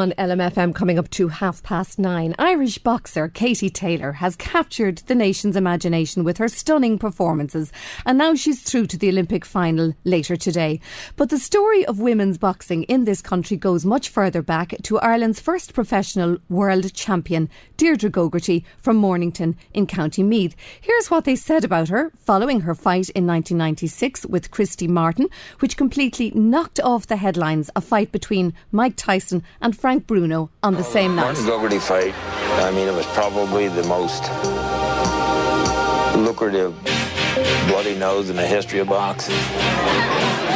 On LMFM, coming up to 9:30, Irish boxer Katie Taylor has captured the nation's imagination with her stunning performances, and now she's through to the Olympic final later today. But the story of women's boxing in this country goes much further back to Ireland's first professional world champion, Deirdre Gogarty from Mornington in County Meath. Here's what they said about her following her fight in 1996 with Christy Martin, which completely knocked off the headlines, a fight between Mike Tyson and Frank Bruno on the same night. Martin Gogarty fight, I mean, it was probably the most lucrative bloody nose in the history of boxing.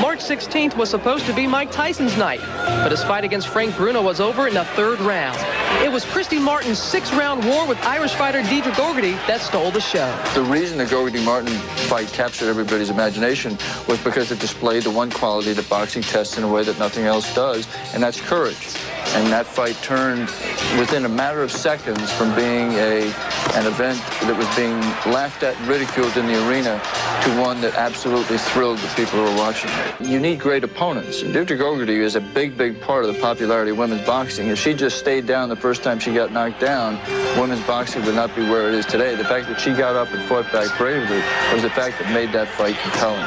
March 16th was supposed to be Mike Tyson's night, but his fight against Frank Bruno was over in the third round. It was Christy Martin's 6-round war with Irish fighter Deirdre Gogarty that stole the show. The reason the Gogarty-Martin fight captured everybody's imagination was because it displayed the one quality that boxing tests in a way that nothing else does, and that's courage. And that fight turned within a matter of seconds from being an event that was being laughed at and ridiculed in the arena to one that absolutely thrilled the people who were watching it. You need great opponents. And Deirdre Gogarty is a big, big part of the popularity of women's boxing. If she just stayed down the first time she got knocked down, women's boxing would not be where it is today. The fact that she got up and fought back bravely was the fact that made that fight compelling.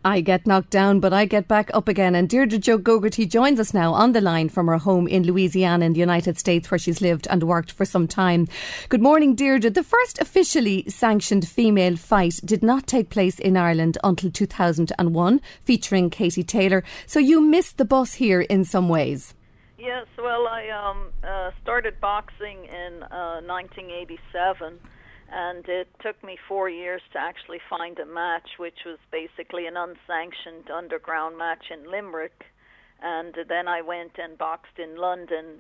I get knocked down, but I get back up again. And Deirdre Gogarty joins us now on the line from her home in Louisiana in the United States, where she's lived and worked for some time. Good morning, Deirdre. The first officially sanctioned female fight did not take place in Ireland until 2001, featuring Katie Taylor. So you missed the bus here in some ways. Yes, well, I started boxing in 1987. And it took me 4 years to actually find a match, which was basically an unsanctioned underground match in Limerick. And then I went and boxed in London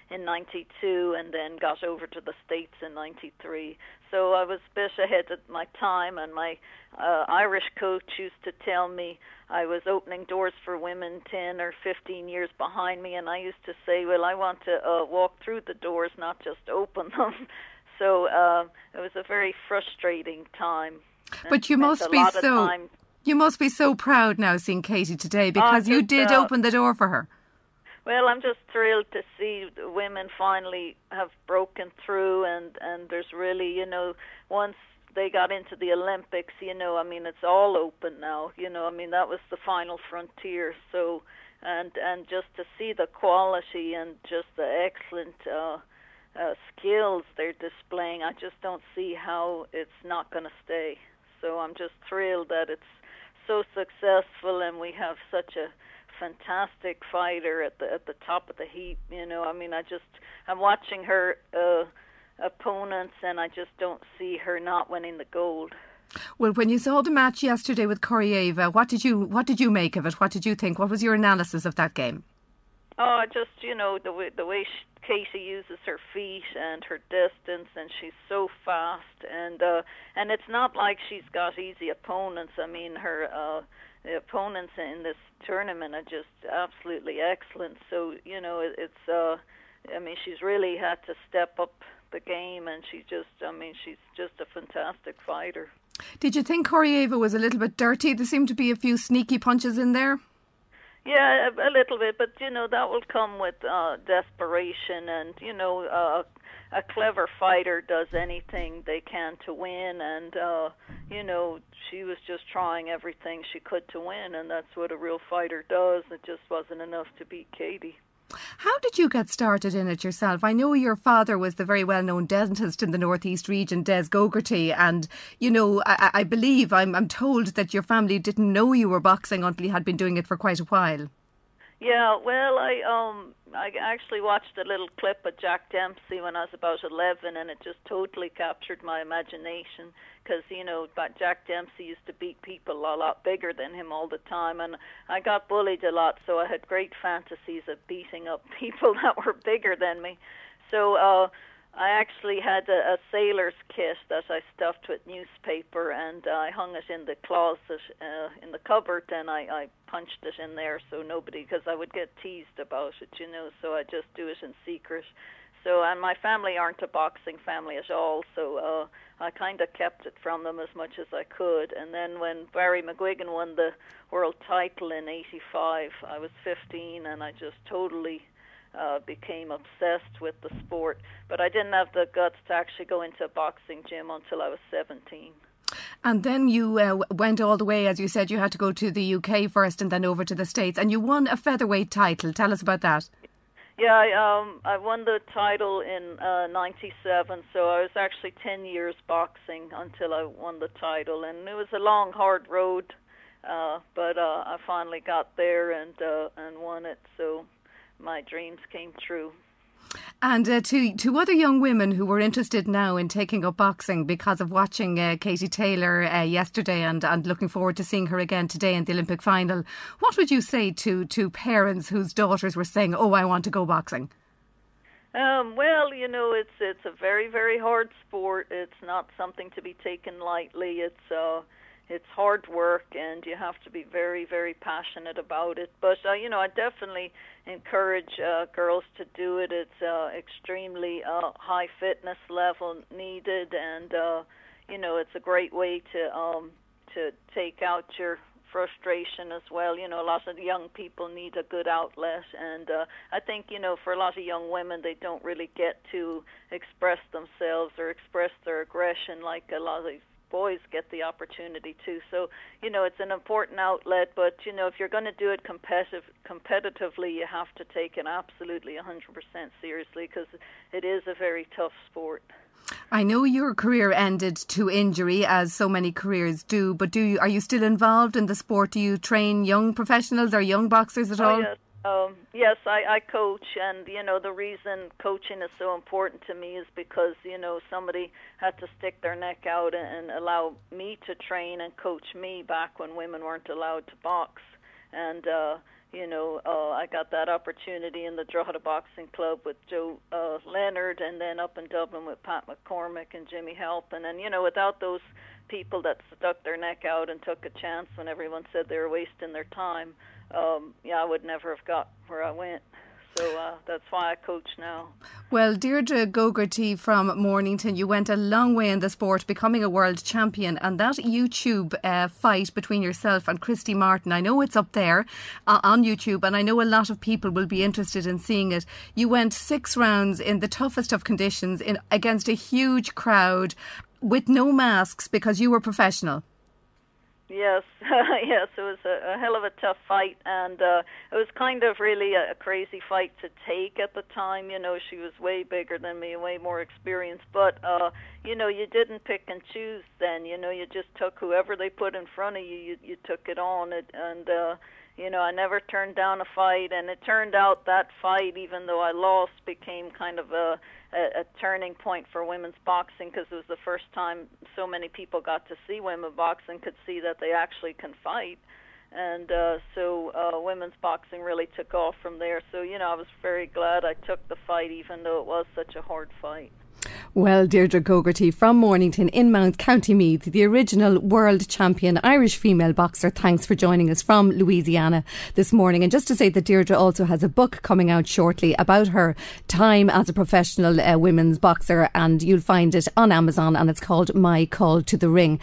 in 92 and then got over to the States in 93. So I was a bit ahead of my time, and my Irish coach used to tell me I was opening doors for women 10 or 15 years behind me, and I used to say, well, I want to walk through the doors, not just open them. So it was a very frustrating time. But you must be so proud now seeing Katie today, because you did open the door for her. Well, I'm just thrilled to see the women finally have broken through, and there's really, once they got into the Olympics, I mean, it's all open now. I mean, that was the final frontier. So, and just to see the quality and just the excellent skills they're displaying, I just don't see how it's not going to stay. So I'm just thrilled that it's so successful, and we have such a fantastic fighter at the top of the heap. I mean, I'm watching her opponents, and I just don't see her not winning the gold. Well, when you saw the match yesterday with Koryeva, what did you make of it? What did you think? What was your analysis of that game? Oh, just, the way Katie uses her feet and her distance, and she's so fast, and it's not like she's got easy opponents. I mean, her the opponents in this tournament are just absolutely excellent. So, it's I mean, she's really had to step up the game, and she's just a fantastic fighter. Did you think Koryeva was a little bit dirty? There seemed to be a few sneaky punches in there. Yeah, a little bit, but that will come with desperation, and a clever fighter does anything they can to win, and she was just trying everything she could to win, and that's what a real fighter does. It just wasn't enough to beat Katie. How did you get started in it yourself? I know your father was the very well-known dentist in the North East region, Des Gogarty, and, I believe, I'm told that your family didn't know you were boxing until you had been doing it for quite a while. Yeah, well, I actually watched a little clip of Jack Dempsey when I was about 11, and it just totally captured my imagination, because, Jack Dempsey used to beat people a lot bigger than him all the time, and I got bullied a lot, so I had great fantasies of beating up people that were bigger than me. So I actually had a sailor's kit that I stuffed with newspaper, and I hung it in the closet in the cupboard, and I punched it in there so nobody, because I would get teased about it, so I just do it in secret. So, and my family aren't a boxing family at all, so I kind of kept it from them as much as I could. And then when Barry McGuigan won the world title in '85, I was 15, and I just totally became obsessed with the sport. But I didn't have the guts to actually go into a boxing gym until I was 17. And then you went all the way, as you said, you had to go to the UK first and then over to the States, and you won a featherweight title. Tell us about that. Yeah, I won the title in 97, so I was actually 10 years boxing until I won the title, and it was a long, hard road, but I finally got there and won it, so my dreams came true. And to other young women who were interested now in taking up boxing because of watching Katie Taylor yesterday and looking forward to seeing her again today in the Olympic final, what would you say to parents whose daughters were saying, "Oh, I want to go boxing"? Well, you know, it's a very, very hard sport. It's not something to be taken lightly. It's hard work, and you have to be very, very passionate about it. But, you know, I definitely encourage girls to do it. It's extremely high fitness level needed, and, you know, it's a great way to take out your frustration as well. You know, a lot of young people need a good outlet, and I think, you know, for a lot of young women, they don't really get to express themselves or express their aggression like a lot of boys get the opportunity to. So, you know, it's an important outlet, but, you know, if you're going to do it competitively, you have to take it absolutely 100% seriously, because it is a very tough sport. I know your career ended to injury, as so many careers do, but are you still involved in the sport? Do you train young professionals or young boxers at all? Yes. Yes, I coach, and, you know, the reason coaching is so important to me is because, you know, somebody had to stick their neck out and allow me to train and coach me back when women weren't allowed to box. And, you know, I got that opportunity in the Drogheda Boxing Club with Joe Leonard, and then up in Dublin with Pat McCormick and Jimmy Halpin. And, you know, without those people that stuck their neck out and took a chance when everyone said they were wasting their time, I would never have got where I went. So that's why I coach now. Well, Deirdre Gogarty from Mornington, you went a long way in the sport, becoming a world champion. And that YouTube fight between yourself and Christy Martin, I know it's up there on YouTube, and I know a lot of people will be interested in seeing it. You went 6 rounds in the toughest of conditions against a huge crowd with no masks because you were professional. Yes, yes, it was a hell of a tough fight, and it was kind of really a crazy fight to take at the time. You know, she was way bigger than me, way more experienced, but, you know, you didn't pick and choose then. You know, you just took whoever they put in front of you, you took it on, and you know, I never turned down a fight, and it turned out that fight, even though I lost, became kind of a turning point for women's boxing, because it was the first time so many people got to see women boxing, could see that they actually can fight. And so women's boxing really took off from there. So, you know, I was very glad I took the fight, even though it was such a hard fight. Well, Deirdre Gogarty from Mornington in Mount County Meath, the original world champion Irish female boxer, thanks for joining us from Louisiana this morning. And just to say that Deirdre also has a book coming out shortly about her time as a professional women's boxer, and you'll find it on Amazon, and it's called My Call to the Ring.